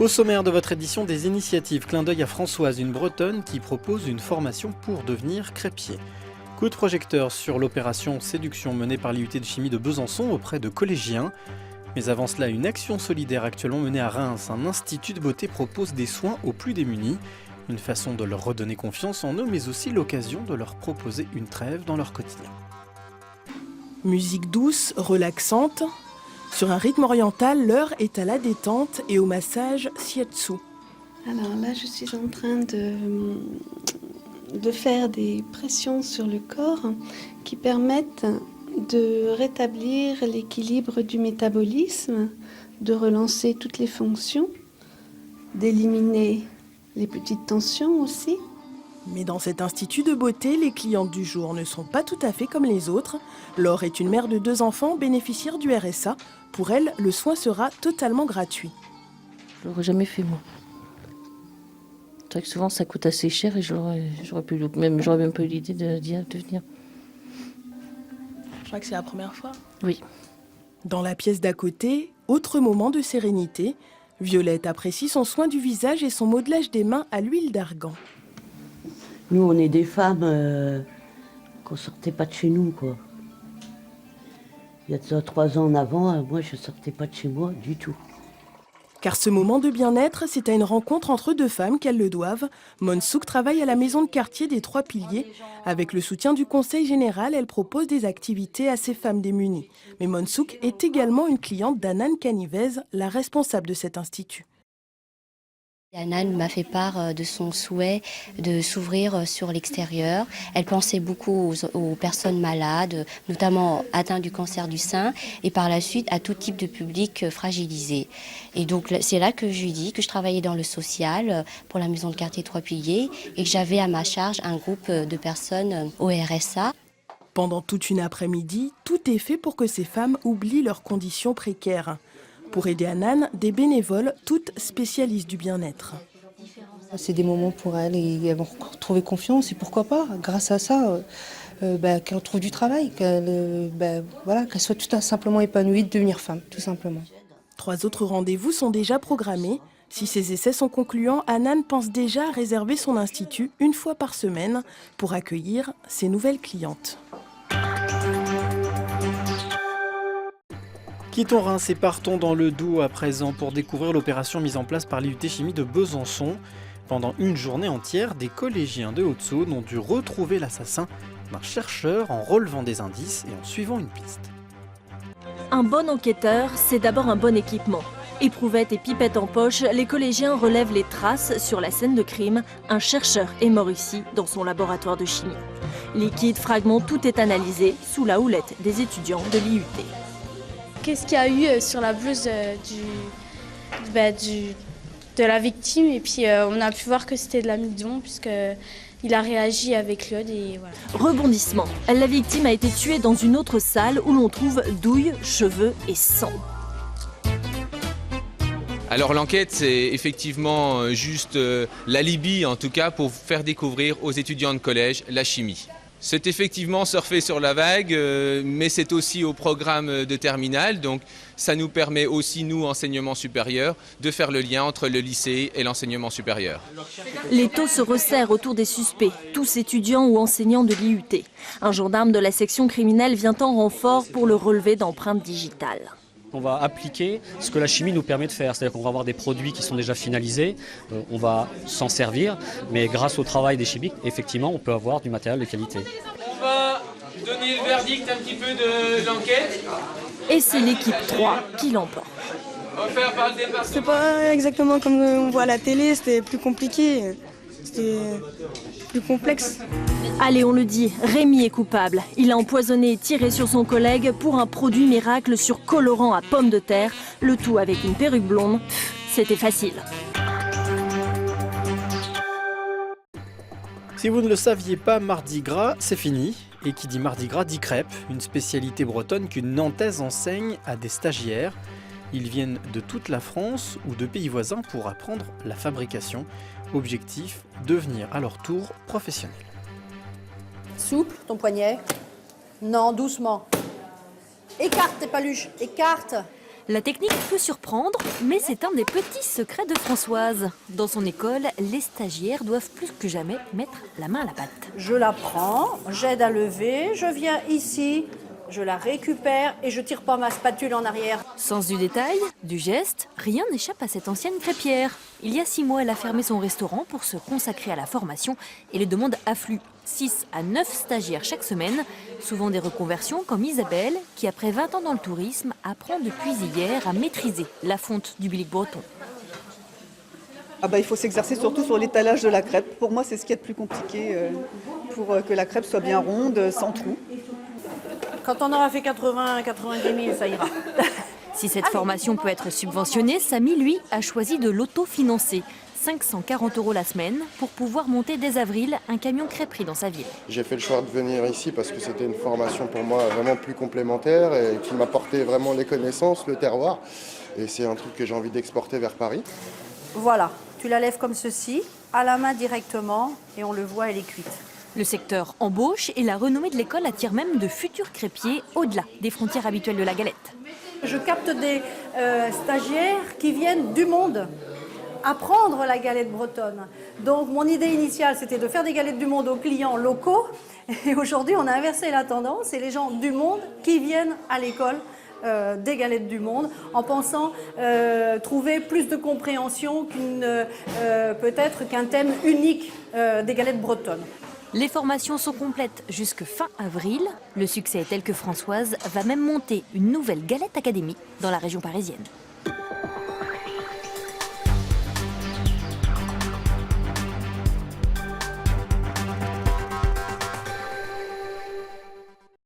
Au sommaire de votre édition des initiatives, clin d'œil à Françoise, une Bretonne qui propose une formation pour devenir crêpier. Coup de projecteur sur l'opération séduction menée par l'IUT de chimie de Besançon auprès de collégiens. Mais avant cela, une action solidaire actuellement menée à Reims. Un institut de beauté propose des soins aux plus démunis. Une façon de leur redonner confiance en eux, mais aussi l'occasion de leur proposer une trêve dans leur quotidien. Musique douce, relaxante. Sur un rythme oriental, l'heure est à la détente et au massage shiatsu. Alors là, je suis en train de faire des pressions sur le corps qui permettent de rétablir l'équilibre du métabolisme, de relancer toutes les fonctions, d'éliminer les petites tensions aussi. Mais dans cet institut de beauté, les clientes du jour ne sont pas tout à fait comme les autres. Laure est une mère de 2 enfants, bénéficiaire du RSA. Pour elle, le soin sera totalement gratuit. Je l'aurais jamais fait moi. C'est vrai que souvent ça coûte assez cher et j'aurais même pas eu l'idée de venir. Je crois que c'est la première fois. Oui. Dans la pièce d'à côté, autre moment de sérénité. Violette apprécie son soin du visage et son modelage des mains à l'huile d'argan. Nous, on est des femmes qu'on sortait pas de chez nous, quoi. Il y a de ça 3 ans en avant, moi, je sortais pas de chez moi du tout. Car ce moment de bien-être, c'est à une rencontre entre 2 femmes qu'elles le doivent. Monsouk travaille à la maison de quartier des 3 Piliers. Avec le soutien du Conseil général, elle propose des activités à ces femmes démunies. Mais Monsouk est également une cliente d'Anan Canivez, la responsable de cet institut. Anan m'a fait part de son souhait de s'ouvrir sur l'extérieur. Elle pensait beaucoup aux personnes malades, notamment atteintes du cancer du sein, et par la suite à tout type de public fragilisé. Et donc c'est là que je lui dis que je travaillais dans le social pour la maison de quartier 3 Piliers et que j'avais à ma charge un groupe de personnes au RSA. Pendant toute une après-midi, tout est fait pour que ces femmes oublient leurs conditions précaires. Pour aider Anan, des bénévoles, toutes spécialistes du bien-être. C'est des moments pour elles et elles vont retrouver confiance et pourquoi pas, grâce à ça, qu'elles retrouvent du travail, qu'elles soient tout simplement épanouies de devenir femmes, tout simplement. 3 autres rendez-vous sont déjà programmés. Si ces essais sont concluants, Anan pense déjà à réserver son institut 1 fois par semaine pour accueillir ses nouvelles clientes. Quittons Reims et partons dans le Doubs à présent pour découvrir l'opération mise en place par l'IUT Chimie de Besançon. Pendant une journée entière, des collégiens de Haute-Saône ont dû retrouver l'assassin d'un chercheur en relevant des indices et en suivant une piste. Un bon enquêteur, c'est d'abord un bon équipement. Éprouvettes et pipettes en poche, les collégiens relèvent les traces sur la scène de crime. Un chercheur est mort ici, dans son laboratoire de chimie. Liquide, fragments, tout est analysé sous la houlette des étudiants de l'IUT. Qu'est-ce qu'il y a eu sur la blouse de la victime et puis on a pu voir que c'était de l'amidon puisqu'il a réagi avec l'iode et voilà. Rebondissement. La victime a été tuée dans une autre salle où l'on trouve douilles, cheveux et sang. Alors l'enquête, c'est effectivement juste l'alibi en tout cas pour faire découvrir aux étudiants de collège la chimie. C'est effectivement surfer sur la vague, mais c'est aussi au programme de terminale, donc ça nous permet aussi, nous, enseignement supérieur, de faire le lien entre le lycée et l'enseignement supérieur. Les taux se resserrent autour des suspects, tous étudiants ou enseignants de l'IUT. Un gendarme de la section criminelle vient en renfort pour le relevé d'empreintes digitales. On va appliquer ce que la chimie nous permet de faire, c'est-à-dire qu'on va avoir des produits qui sont déjà finalisés, on va s'en servir, mais grâce au travail des chimistes, effectivement, on peut avoir du matériel de qualité. On va donner le verdict un petit peu de l'enquête. Et c'est l'équipe 3 qui l'emporte. C'était pas exactement comme on voit à la télé, c'était plus compliqué, c'était plus complexe. Allez, on le dit, Rémi est coupable. Il a empoisonné et tiré sur son collègue pour un produit miracle sur colorant à pommes de terre, le tout avec une perruque blonde. C'était facile. Si vous ne le saviez pas, Mardi Gras, c'est fini. Et qui dit Mardi Gras dit crêpes, une spécialité bretonne qu'une Nantaise enseigne à des stagiaires. Ils viennent de toute la France ou de pays voisins pour apprendre la fabrication. Objectif, devenir à leur tour professionnels. Souple, ton poignet. Non, doucement. Écarte tes paluches, écarte. La technique peut surprendre, mais c'est un des petits secrets de Françoise. Dans son école, les stagiaires doivent plus que jamais mettre la main à la pâte. Je la prends, j'aide à lever, je viens ici, je la récupère et je tire pas ma spatule en arrière. Sens du détail, du geste, rien n'échappe à cette ancienne crêpière. Il y a 6 mois, elle a fermé son restaurant pour se consacrer à la formation et les demandes affluent. 6 à 9 stagiaires chaque semaine, souvent des reconversions comme Isabelle, qui après 20 ans dans le tourisme, apprend depuis hier à maîtriser la fonte du bilic breton. Il faut s'exercer surtout sur l'étalage de la crêpe. Pour moi, c'est ce qui est le plus compliqué pour que la crêpe soit bien ronde, sans trou. Quand on aura fait 90 000, ça ira. Si cette formation peut être subventionnée, Samy, lui, a choisi de l'autofinancer. 540 € la semaine pour pouvoir monter dès avril un camion crêperie dans sa ville. J'ai fait le choix de venir ici parce que c'était une formation pour moi vraiment plus complémentaire et qui m'apportait vraiment les connaissances, le terroir. Et c'est un truc que j'ai envie d'exporter vers Paris. Voilà, tu la lèves comme ceci, à la main directement et on le voit, elle est cuite. Le secteur embauche et la renommée de l'école attire même de futurs crêpiers au-delà des frontières habituelles de la galette. Je capte des stagiaires qui viennent du monde apprendre la galette bretonne. Donc mon idée initiale, c'était de faire des galettes du monde aux clients locaux. Et aujourd'hui, on a inversé la tendance. C'est les gens du monde qui viennent à l'école des galettes du monde en pensant trouver plus de compréhension peut-être qu'un thème unique des galettes bretonnes. Les formations sont complètes jusque fin avril. Le succès est tel que Françoise va même monter une nouvelle galette académie dans la région parisienne.